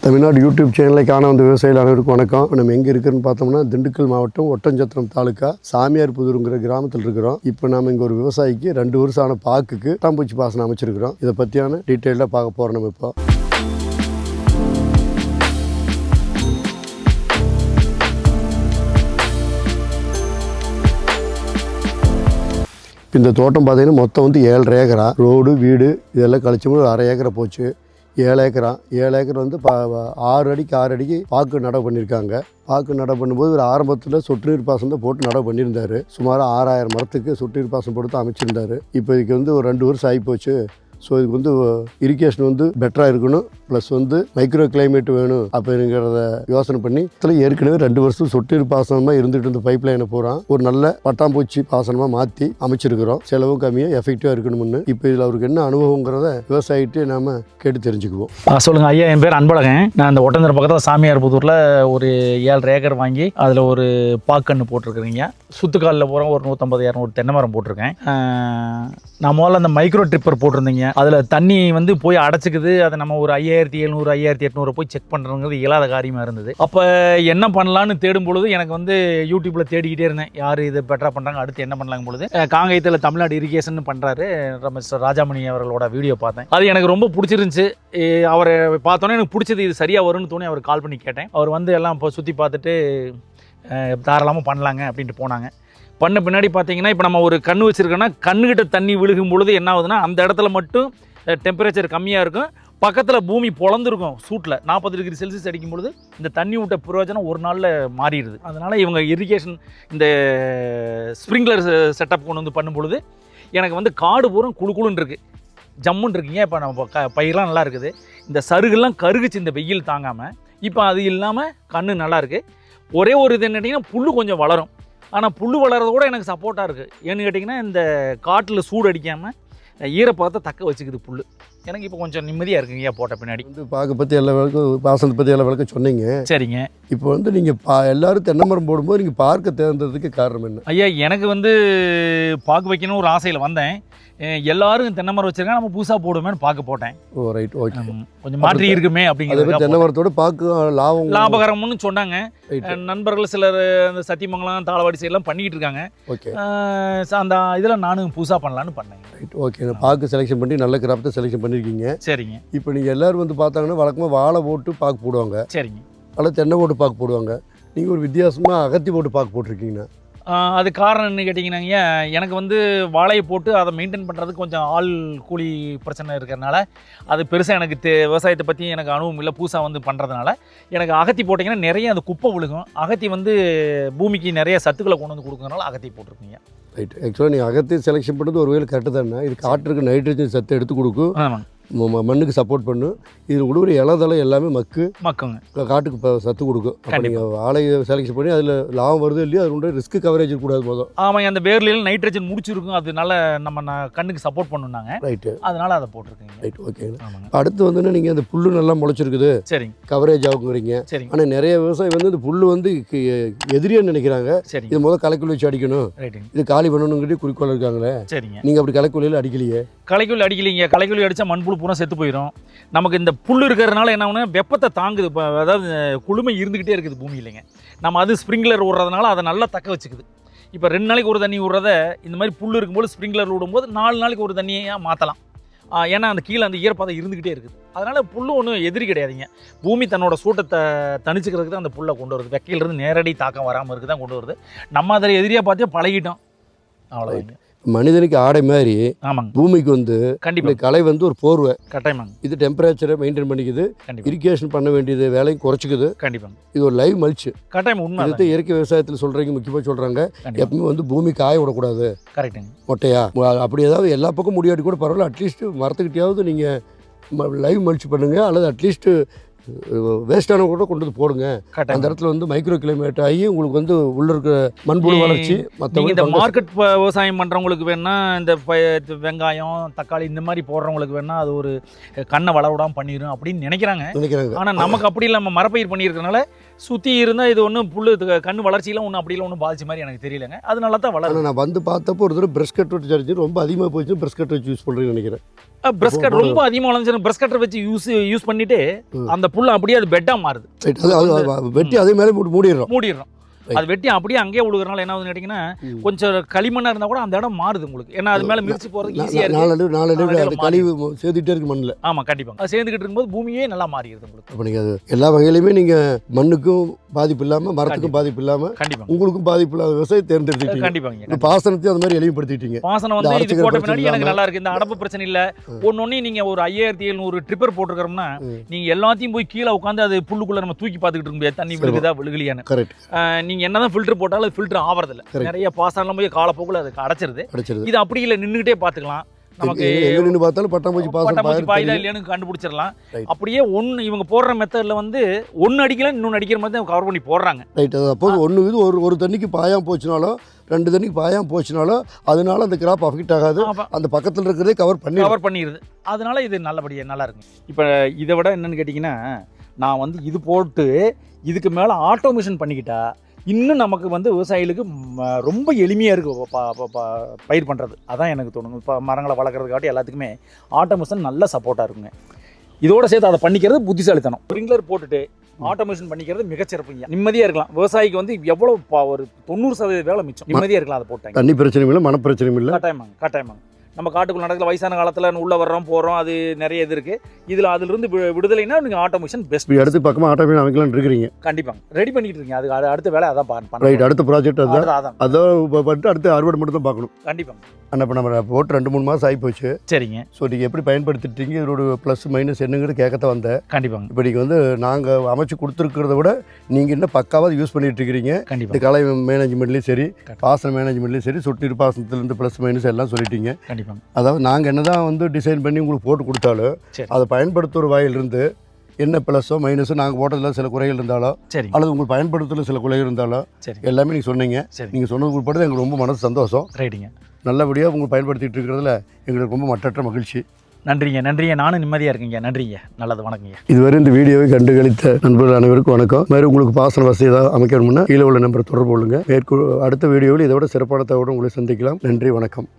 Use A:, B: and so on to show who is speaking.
A: Tamil Nadu YouTube சேனலை காண வந்த விவசாயிகள் அனைவருக்கும் வணக்கம். நம்ம எங்கே இருக்குன்னு பார்த்தோம்னா திண்டுக்கல் மாவட்டம் ஒட்டஞ்சத்திரம் தாலுக்கா சாமியார் புதூருங்கிற கிராமத்தில் இருக்கிறோம். இப்போ நம்ம இங்கே ஒரு விவசாயிக்கு 2 வருஷம் ஆன பாக்குக்கு பட்டாம்பூச்சி பாசனம் அமைச்சிருக்கிறோம். இதை பற்றியான டீட்டெயிலாக பார்க்க போகிறோம். நம்ம இப்போ இந்த தோட்டம் பார்த்தீங்கன்னா மொத்தம் வந்து 7.5 ஏக்கரா. ரோடு வீடு இதெல்லாம் கழிச்சோம்னா ஒரு 1/2 ஏக்கரை போச்சு. 7 ஏக்கரா. 7 ஏக்கர் வந்து 6 அடிக்கு 6 அடிக்கு பாக்கு நடவு பண்ணியிருக்காங்க. பாக்கு நடவு பண்ணும்போது ஒரு ஆரம்பத்தில் சொட்டு நீர் பாசனம் தான் போட்டு நடவு பண்ணியிருந்தார். சுமார் 6000 மரத்துக்கு சொட்டு நீர் பாசனம் போட்டு தான் அமைச்சிருந்தார். இப்போ இதுக்கு வந்து ஒரு 2 வருஷம் ஆகிப்போச்சு. ஸோ இதுக்கு வந்து இரிகேஷன் வந்து பெட்டராக இருக்கணும், ப்ளஸ் வந்து மைக்ரோ கிளைமேட் வேணும் அப்படிங்கிறத யோசனை பண்ணி இதில் ஏற்கனவே 2 வருஷம் சொட்டு நீர் பாசனமாக இருந்துகிட்டு இருந்த பைப் லைனை பூரா ஒரு நல்ல பட்டாம்பூச்சி பாசனமாக மாற்றி அமைச்சிருக்கிறோம். செலவும் கம்மியாக எஃபெக்டிவாக இருக்கணும்னு. இப்போ இதில் அவருக்கு என்ன அனுபவங்கிறத விவசாயிட்டு நாம் கேட்டு தெரிஞ்சுக்குவோம்.
B: சொல்லுங்கள் ஐயா. என் பேர் அன்பழகன். நான் இந்த ஒட்டஞ்சத்திரம் பக்கத்தில் சாமியார் புதூரில் ஒரு 7.5 ஏக்கர் வாங்கி அதில் ஒரு பாக்கன்று போட்டிருக்கிறீங்க. சுத்துக்காலில் போகிற ஒரு 150-200 தென்னை மரம் போட்டிருக்கேன். நான் முதல்ல அந்த மைக்ரோ ட்ரிப்பர் போட்டிருந்தீங்க. அதில் தண்ணி வந்து போய் அடைச்சிக்குது. அதை நம்ம ஒரு 5700 5800 போய் செக் பண்ணுறதுங்கிறது இயலாத காரியமாக இருந்தது. அப்போ என்ன பண்ணலான்னு தேடும் பொழுது எனக்கு வந்து யூடியூப்பில் தேடிக்கிட்டே இருந்தேன், யார் இது பெட்டராக பண்ணுறாங்க, அடுத்து என்ன பண்ணலாங்க பொழுது காங்கேயத்தில் தமிழ்நாடு இரிகேஷன் பண்ணுறாரு மிஸ்டர் ராஜாமணி அவர்களோட வீடியோ பார்த்தேன். அது எனக்கு ரொம்ப பிடிச்சிருந்துச்சு. அவரை பார்த்தோன்னே எனக்கு பிடிச்சது, இது சரியாக வரும்னு தோணி அவர் கால் பண்ணி கேட்டேன். அவர் வந்து எல்லாம் இப்போ சுற்றி பார்த்துட்டு தாராளமாக பண்ணலாங்க அப்படின்ட்டு போனாங்க. பண்ண பின்னாடி பார்த்தீங்கன்னா இப்போ நம்ம ஒரு கன்று வச்சுருக்கோன்னா கண்ணுக்கிட்ட தண்ணி விழுகும் பொழுது என்ன ஆகுதுன்னா அந்த இடத்துல மட்டும் டெம்பரேச்சர் கம்மியாக இருக்கும். பக்கத்தில் பூமி பொழந்துருக்கும். சூட்டில் 40 டிகிரி செல்சியஸ் அடிக்கும் பொழுது இந்த தண்ணி விட்ட பிரயோஜனம் ஒரு நாளில் மாறிடுது. அதனால் இவங்க இரிகேஷன் இந்த ஸ்ப்ரிங்க்லர் செட்டப் கொண்டு வந்து பண்ணும் பொழுது எனக்கு வந்து காடு பூரா குழுன்னு இருக்குது, ஜம்முன்னு இருக்குங்க. இப்போ நம்ம பயிரெலாம் நல்லா இருக்குது. இந்த சருகுலாம் கருகுச்சு இந்த வெயில் தாங்காமல். இப்போ அது இல்லாமல் கன்று நல்லா இருக்குது. ஒரே ஒரு இது என்னட்டிங்கன்னா புல் கொஞ்சம் வளரும். ஆனால் புல் வளர்றது கூட எனக்கு சப்போர்ட்டாக இருக்குது. ஏன்னு கேட்டிங்கன்னா இந்த காட்டில் சூடு அடிக்காமல் ஈரப்பதத்தை தக்க வச்சுக்குது புல். எனக்கு இப்போ கொஞ்சம் நிம்மதியாக இருக்குங்க போட்ட பின்னாடி.
A: வந்து பாக்கு பற்றி எல்லா விளக்கும் பாசனத்தை பற்றி எல்லா விளக்கம் சொன்னீங்க.
B: சரிங்க.
A: இப்போ வந்து நீங்கள் எல்லாரும் தென்னை மரம் போடும்போது நீங்கள் பார்க்க தேர்ந்ததுக்கு காரணம் என்ன?
B: ஐயா, எனக்கு வந்து பாக்கு வைக்கணும் ஒரு ஆசையில் வந்தேன். எல்லாரும் தென்னை மரம் வச்சிருக்காங்க, நம்ம புதுசாக போடுவேன்னு பார்க்க போட்டேன். ஓ ரைட், ஓகே. கொஞ்சம் மாற்றி இருக்குமே அப்படிங்கிறது.
A: தென்னை மரத்தோட பாக்கு
B: லாபகரம்னு சொன்னாங்க நண்பர்கள் சிலர். அந்த சத்தியமங்கலம் தாளவாடி சைடெல்லாம் பண்ணிக்கிட்டு இருக்காங்க.
A: ஓகே.
B: அந்த இதில் நானும் புதுசாக பண்ணலான்னு பண்ணேன்.
A: Right, okay. பாக்கு செலெக்ஷன் பண்ணி நல்ல கிராப்டை செலெக்ஷன் பண்ணியிருக்கீங்க.
B: சரிங்க.
A: இப்போ நீங்கள் எல்லோரும் வந்து பார்த்தாங்கன்னா வழக்கமாக வாழை போட்டு பாக்கு போடுவாங்க.
B: சரிங்க.
A: அதில் தென்னை போட்டு பாக்கு போடுவாங்க. நீங்கள் ஒரு வித்தியாசமாக அகத்தி போட்டு பாக்கு போட்டிருக்கீங்கன்னா
B: அது காரணம் என்ன கேட்டிங்கன்னாங்க, எனக்கு வந்து வாழையை போட்டு அதை மெயின்டைன் பண்ணுறதுக்கு கொஞ்சம் ஆள் கூலி பிரச்சனை இருக்கிறதுனால அது பெருசாக எனக்கு விவசாயத்தை பற்றி எனக்கு அனுபவம் இல்லை. புதுசாக வந்து பண்ணுறதுனால எனக்கு அகத்தி போட்டிங்கன்னா நிறைய அந்த குப்பை விழுகும். அகத்தி வந்து பூமிக்கு நிறைய சத்துக்களை கொண்டு வந்து கொடுக்கறதுனால அகத்தி போட்டிருக்கீங்க.
A: ரைட். ஆக்சுவலாக நீங்கள் அகத்தி செலெக்ஷன் பண்ணுறது ஒரு வேலை கரெக்டு தானே. இது காற்றுக்கு நைட்ரஜன் சத்தை எடுத்து கொடுக்கும்.
B: ஆமாங்க.
A: மண்ணுக்கு சப்போர்ட் பண்ணும். இது உடுவுற இலதலை எல்லாமே மக்குங்க, காட்டுக்கு இப்போ சத்து கொடுக்கும். அப்போ நீங்கள் வாழையை செலக்ஷன் பண்ணி அதில் லாபம் வருது இல்லையோ அது உண்டு ரிஸ்க் கவரேஜ் கூடாது போதும்.
B: ஆமாம். அந்த வேர்லையில் நைட்ரஜன் முடிச்சிருக்கும், அதனால நம்ம கண்ணுக்கு சப்போர்ட் பண்ணுனாங்க.
A: ரைட்டு.
B: அதனால் அதை போட்டிருக்கீங்க.
A: Right, okay. அடுத்து வந்து நீங்கள் அந்த புல்லு நல்லா முளைச்சிருக்குது.
B: சரிங்க.
A: கவரேஜ் ஆகுங்கிறீங்க.
B: சரிங்க.
A: ஆனால் நிறைய விவசாயி வந்து இந்த புல்லு வந்து எதிரியாக நினைக்கிறாங்க.
B: சரி.
A: இது முதல் களைக்குள்ளி வச்சு அடிக்கணும், இது காலி பண்ணணுங்கிட்டு குறிக்கோள் இருக்காங்களே.
B: சரிங்க.
A: நீங்கள் அப்படி களைக்குள்ளியில் அடிக்கலையே?
B: களைக்குள்ளி அடிக்கலைங்க. களைக்குள்ளி அடித்தா மண்புழு பூரா செத்து போயிடும். நமக்கு இந்த புல் இருக்கிறதுனால என்ன ஆகுனா வெப்பத்தை தாங்குது. இப்போ அதாவது குளுமை இருந்துக்கிட்டே இருக்குது பூமி இல்லைங்க. நம்ம அது ஸ்ப்ரிங்க்லர் விடுறதுனால அதை நல்லா தக்க வச்சுக்குது. இப்போ 2 நாளைக்கு ஒரு தண்ணி விடுறத இந்த மாதிரி புல் இருக்கும்போது ஸ்ப்ரிங்க்லர் விடும்போது 4 நாளைக்கு ஒரு தண்ணியாக மாற்றலாம். ஏன்னா அந்த கீழே அந்த ஈரப்பதம் இருந்துக்கிட்டே இருக்குது. அதனால் புல் ஒன்றும் எதிரி கிடையாதுங்க. பூமி தன்னோட சூட்டத்தை தணிச்சுக்கிறதுக்கு தான் அந்த புல்லை கொண்டு வருது. வெக்கையிலிருந்து நேரடி தாக்கம் வராமல் இருக்குது தான் கொண்டு வருது. நம்ம அதில் எதிரியாக பார்த்தே பழகிட்டோம். அவ்வளோதாங்க.
A: மனிதனுக்கு ஆடை மாதிரி
B: ஆமாங்க
A: பூமிக்கு வந்து
B: கண்டிப்பாக
A: கலை வந்து ஒரு போர்வை.
B: கட்டாயமாங்க.
A: இது டெம்பரேச்சரை மெயின்டைன் பண்ணிக்குது. இரிகேஷன் பண்ண வேண்டியது வேலையும் குறைச்சிக்குது.
B: கண்டிப்பாக.
A: இது ஒரு லைவ் மல்ச்சு.
B: கட்டாயம் உண்மை.
A: இது இயற்கை விவசாயத்தில் சொல்கிறீங்க, முக்கியமாக சொல்கிறாங்க எப்பவுமே வந்து பூமி காய விடக்கூடாது.
B: கரெக்டுங்க.
A: மொட்டையா அப்படி ஏதாவது எல்லா பக்கம் முடியாட்டி கூட பரவாயில்ல, அட்லீஸ்ட் மரத்துக்கிட்டையாவது நீங்கள் லைவ் மல்ச்சு பண்ணுங்கள். அல்லது அட்லீஸ்ட் வேஸ்டான கூட கொண்டு வந்து போடுங்க. அந்த இடத்துல வந்து மைக்ரோ கிளைமேட் ஆகி உங்களுக்கு வந்து உள்ள இருக்கிற மண்புழு வளர்ச்சி. மற்றவங்க
B: இந்த மார்க்கெட் விவசாயம் பண்ணுறவங்களுக்கு வேணா இந்த வெங்காயம் தக்காளி இந்த மாதிரி போடுறவங்களுக்கு வேணா அது ஒரு கண்ணை வளவிடாமல் பண்ணிடும் அப்படின்னு நினைக்கிறாங்க. ஆனால் நமக்கு அப்படி இல்லை. நம்ம மரப்பயிர் பண்ணியிருக்கிறதுனால சுற்றி இருந்தால் இது ஒன்றும் புல்லு கண்ணு வளர்ச்சியெலாம் ஒன்றும் அப்படிலாம் ஒன்றும் பாதிச்ச மாதிரி எனக்கு தெரியலங்க. அது நல்லா தான் வளரும்.
A: ஆனால் நான் வந்து பார்த்தப்போ ஒரு தடவை ப்ரெஷ் கட் வச்சு அடிச்சு ரொம்ப அதிகமாக போச்சு, ப்ரெஷ் கட் வச்சு யூஸ் பண்ணுறேன்னு நினைக்கிறேன்.
B: ப்ரெஷ் கட் ரொம்ப அதிகமாக வளர்ந்துச்சு. ப்ரெஷ் கட்டர் வச்சு யூஸ் பண்ணிட்டு அந்த புல் அப்படியே அது பெட்டாக மாறுது.
A: அது வெட்டி அதே மேலே மூடிடுறோம்.
B: அது வெட்டி அப்படியே அங்கேயே விழுகிறனால என்ன ஆகுதுன்னு கேட்டிங்கன்னா கொஞ்சம் களிமண்ணாக இருந்தால் கூட அந்த இடம் மாறுது உங்களுக்கு. ஏன்னா அது மேலே மிதிச்சு போகிறது ஈஸியாக இருக்குது.
A: நாலு கழிவு சேர்த்துட்டே இருக்கு மண்ணில்.
B: ஆமாம், கண்டிப்பாக அது சேர்ந்துக்கிட்டு இருக்கும்போது பூமியே நல்லா மாறிடுது உங்களுக்கு.
A: அப்போ நீங்கள் அது எல்லா வகையிலுமே நீங்கள் மண்ணுக்கும் பாதிப்பு இல்லாமல், மரத்துக்கும் பாதிப்பு இல்லாமல்,
B: கண்டிப்பாக
A: உங்களுக்கும் பாதிப்பு இல்லாத விவசாயம் தேர்ந்தெடுத்துட்டீங்க.
B: கண்டிப்பாக
A: பாசனத்தையும் அது மாதிரி எளிமைப்படுத்திட்டீங்க.
B: பாசனம் வந்து இது போட்ட பின்னாடி எனக்கு நல்லா இருக்குது. இந்த அடப்பு பிரச்சனை இல்லை. ஒன்னொன்னே நீங்கள் ஒரு 5700 ட்ரிப்பர் போட்டுருக்கிறோம்னா நீங்கள் எல்லாத்தையும் போய் கீழே உட்காந்து அது புல்லுக்குள்ளே நம்ம தூக்கி பார்த்துக்கிட்டு இருக்க முடியாது, தண்ணி விழுகுதா விழுகலியான்னு.
A: கரெக்ட்.
B: நீங்கள் என்னதான் ஃபில்டர் போட்டாலும் அது ஃபில்டர் ஆவறதில்ல. நிறைய பாசனம் போய் காலப்போக்கில் அது அடைச்சிருது. இது அப்படி இல்லை, நின்றுகிட்டே பார்த்துக்கலாம். நமக்கு
A: நின்று பார்த்தாலும் பட்டாம்பூச்சி
B: பாயுதா இல்லையானு கண்டுபிடிச்சிடலாம். அப்படியே ஒன்று இவங்க போடுற மெத்தடில் வந்து ஒன்று அடிக்கலாம், இன்னொன்று அடிக்கிற மாதிரி தான் கவர் பண்ணி போடுறாங்க.
A: ரைட். அப்போ ஒன்று இது ஒரு தண்ணிக்கு பாயாமல் போச்சுனாலும் 2 தண்ணிக்கு பாயாமல் போச்சுனாலும் அதனால அந்த கிராப் அஃபெக்ட் ஆகாது. அந்த பக்கத்தில் இருக்கிறதே கவர் பண்ணிடுது.
B: அதனால இது நல்லபடியாக நல்லா இருக்கும். இப்போ இதை விட என்னன்னு கேட்டிங்கன்னா, நான் வந்து இது போட்டு இதுக்கு மேலே ஆட்டோமேஷன் பண்ணிக்கிட்டா இன்னும் நமக்கு வந்து விவசாயிகளுக்கு ரொம்ப எளிமையாக இருக்குது பயிர் பண்ணுறது. அதான் எனக்கு தோணுங்க. இப்போ மரங்களை வளர்க்குறதுக்காட்டி எல்லாத்துக்குமே ஆட்டோமேஷன் நல்ல சப்போர்ட்டாக இருக்குங்க. இதோடு சேர்த்து அதை பண்ணிக்கிறது புத்திசாலித்தனம். ஸ்ப்ரிங்க்லர் போட்டுட்டு ஆட்டோமேஷன் பண்ணிக்கிறது மிகச்சிறப்புங்க. நிம்மதியாக இருக்கலாம். விவசாயிக்கு வந்து எவ்வளோ ஒரு 90% வேலை மிச்சம். நிம்மதியாக இருக்கலாம். அதை போட்டாங்க.
A: தண்ணி பிரச்சனையும் இல்லை, மன பிரச்சனையும் இல்லை.
B: கட்டாயமாங்க. நம்ம காட்டுக்குள்ள நடக்கிற வயசான காலத்தில் உள்ளே வர்றோம் போகிறோம், அது நிறைய இது இருக்குது. இதில் அதிலிருந்து விடுதலைன்னா நீங்கள் ஆட்டோமேஷன் பெஸ்ட்.
A: அடுத்து பக்கமாக ஆட்டோமேஷன் அமைக்கலாம்னு இருக்கிறீங்க.
B: கண்டிப்பாங்க, ரெடி பண்ணிக்கிட்டு இருக்கீங்க. அது அடுத்த வேலை அதான் பாருங்க.
A: ரைட். அடுத்த ப்ராஜெக்ட் அதான் பண்ணிட்டு அடுத்து அறுவடை மட்டும் தான் பார்க்கணும்.
B: கண்டிப்பாங்க.
A: ஆனால் இப்போ நம்ம போட்டு 2-3 மாதம் ஆகி போச்சு.
B: சரிங்க.
A: ஸோ நீங்கள் எப்படி பயன்படுத்திட்டீங்க, இதோட ப்ளஸ் மைனஸ் என்னங்கிறது கேட்கத்தான் வந்தேன்.
B: கண்டிப்பாங்க.
A: இப்போ நீங்கள் வந்து நாங்கள் அமைச்சு கொடுத்துருக்கிறத விட நீங்கள் இன்னும் பக்காவாக யூஸ் பண்ணிட்டு இருக்கிறீங்க.
B: கண்டிப்பாக.
A: இந்த கலை மேனேஜ்மெண்ட்லேயும் சரி, பாசன மேனேஜ்மெண்ட்லேயும் சரி, சொட்டு நீர் பாசனத்துலேருந்து ப்ளஸ் மைனஸ் எல்லாம் சொல்லிட்டீங்க.
B: கண்டிப்பாக.
A: அதாவது நாங்கள் என்னதான் வந்து டிசைன் பண்ணி உங்களுக்கு போட்டு கொடுத்தாலும் அதை பயன்படுத்துகிற வாயிலிருந்து என்ன ப்ளஸோ மைனஸோ நாங்கள் போட்டதில் சில குறைகள் இருந்தாலோ அல்லது உங்களுக்கு பயன்படுத்துகிற சில குறைகள் இருந்தாலோ எல்லாமே நீங்கள் சொன்னீங்க. நீங்கள் சொன்னது உட்பட்டு எங்களுக்கு ரொம்ப மனசு சந்தோஷம்.
B: ரைட்டுங்க.
A: நல்லபடியாக உங்களுக்கு பயன்படுத்திகிட்டு இருக்கிறதுல எங்களுக்கு ரொம்ப மற்றற்ற மகிழ்ச்சி.
B: நன்றிங்க. நானும் நிம்மதியாக இருக்கீங்க. நன்றிங்க. நல்லது. வணக்கங்க.
A: இதுவரை இந்த வீடியோவை கண்டுகளித்த நண்பர்கள் அனைவருக்கும் வணக்கம். மாதிரி உங்களுக்கு பாசன வசதி ஏதாவது அமைக்கணும்னா கீழே உள்ள நம்பரை தொடர்பு கொள்ளுங்க. அடுத்த வீடியோவில் இதோட சிறப்பான தகவலுடன் உங்களை சந்திக்கலாம். நன்றி, வணக்கம்.